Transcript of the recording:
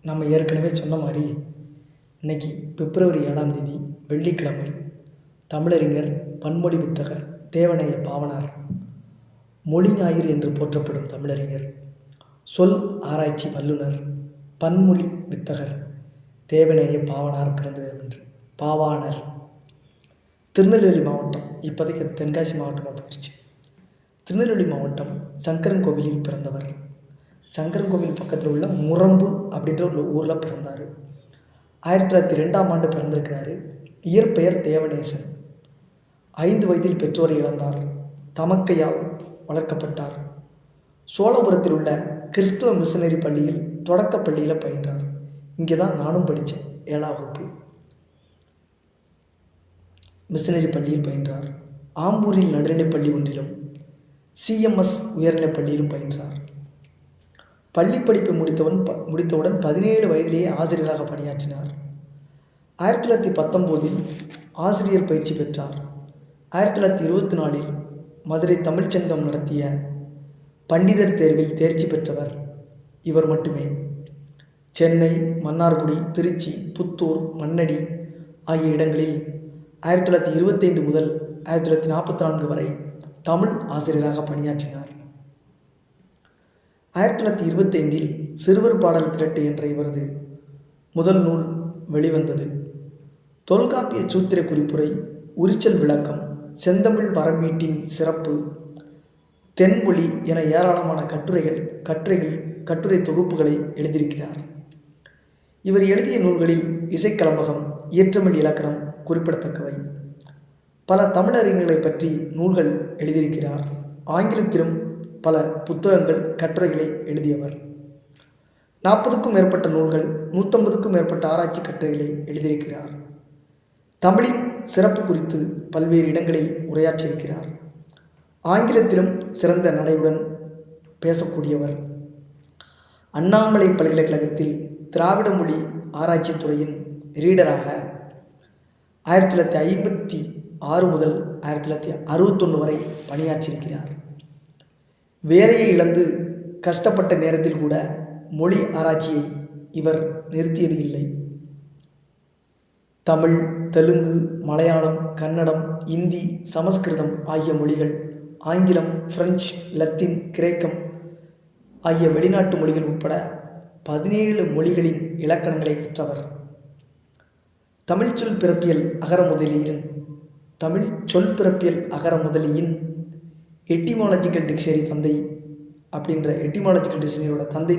நம்ம ஏற்கனவே சொன்ன மாதிரி இன்றைக்கி பிப்ரவரி 7ஆம் தேதி வெள்ளிக்கிழமை தமிழறிஞர் பன்மொழி வித்தகர் தேவநேய பாவனார் மொழி ஞாயிறு என்று போற்றப்படும் தமிழறிஞர் சொல் ஆராய்ச்சி வல்லுனர் பன்மொழி வித்தகர் தேவநேய பாவனார் பிறந்த தினம் என்று பாவாணர் திருநெல்வேலி மாவட்டம், இப்போதைக்கு அது தென்காசி மாவட்டமாக போயிடுச்சு. திருநெல்வேலி மாவட்டம் சங்கரன் கோவிலில் பிறந்தவர். சங்கரன் கோவில் பக்கத்தில் உள்ள முரம்பு அப்படின்ற ஒரு ஊரில் பிறந்தார். 1902ஆம் ஆண்டு பிறந்திருக்கிறாரு. இயற்பெயர் தேவநேசன். 5 வயதில் பெற்றோரை இழந்தார். தமக்கையால் வளர்க்கப்பட்டார். சோழபுரத்தில் உள்ள கிறிஸ்துவ மிஷனரி பள்ளியில் தொடக்க பள்ளியில் பயின்றார். இங்கே தான் நானும் படித்தேன். 7ஆம் வகுப்பு மிஷனரி பள்ளியில் பயின்றார். ஆம்பூரில் நடுநிலைப் பள்ளி ஒன்றிலும் CMS உயர்நிலைப் பள்ளியிலும் பயின்றார். பள்ளி படிப்பை முடித்தவுடன் 17 வயதிலேயே ஆசிரியராக பணியாற்றினார். 1919இல் ஆசிரியர் பயிற்சி பெற்றார். 1924இல் மதுரை தமிழ்ச்சங்கம் நடத்திய பண்டிதர் தேர்வில் தேர்ச்சி பெற்றவர் இவர் மட்டுமே. சென்னை, மன்னார்குடி, திருச்சி, புத்தூர், மண்ணடி ஆகிய இடங்களில் 1925 முதல் 1944 வரை தமிழ் ஆசிரியராக பணியாற்றினார். 1925இல் சிறுவர் பாடல் திரட்டு என்ற இவரது முதல் நூல் வெளிவந்தது. தொல்காப்பிய சூத்திர குறிப்புரை, உரிச்சல் விளக்கம், செந்தமிழ் வரம்பீட்டின் சிறப்பு, தென்மொழி என ஏராளமான கட்டுரை தொகுப்புகளை எழுதியிருக்கிறார். இவர் எழுதிய நூல்களில் இசைக்கலம்பகம், இயற்றமிழ் இலக்கணம் குறிப்பிடத்தக்கவை. பல தமிழறிஞர்களை பற்றி நூல்கள் எழுதியிருக்கிறார். ஆங்கிலத்திலும் பல புத்தகங்கள், கட்டுரைகளை எழுதியவர். 40க்கும் மேற்பட்ட நூல்கள், 150க்கும் மேற்பட்ட ஆராய்ச்சி கட்டுரைகளை எழுதியிருக்கிறார். தமிழின் சிறப்பு குறித்து பல்வேறு இடங்களில் உரையாற்றியிருக்கிறார். ஆங்கிலத்திலும் சிறந்த நடையுடன் பேசக்கூடியவர். அண்ணாமலை பல்கலைக்கழகத்தில் திராவிட மொழி ஆராய்ச்சி துறையின் ரீடராக 1956 முதல் 1961 வரை பணியாற்றியிருக்கிறார். வேலையை இழந்து கஷ்டப்பட்ட நேரத்தில் கூட மொழி ஆராய்ச்சியை இவர் நிறுத்தியது இல்லை. தமிழ், தெலுங்கு, மலையாளம், கன்னடம், இந்தி, சமஸ்கிருதம் ஆகிய மொழிகள், ஆங்கிலம், பிரெஞ்சு, லத்தீன், கிரேக்கம் ஆகிய வெளிநாட்டு மொழிகள் உட்பட 17 மொழிகளின் இலக்கணங்களை கற்றவர். தமிழ் சொல் பிறப்பியல் அகர முதலியின் எட்டிமாலஜிக்கல் டிக்ஷனரி தந்தை அப்படின்ற எட்டிமாலஜிக்கல் டிக்ஷனரியோட தந்தை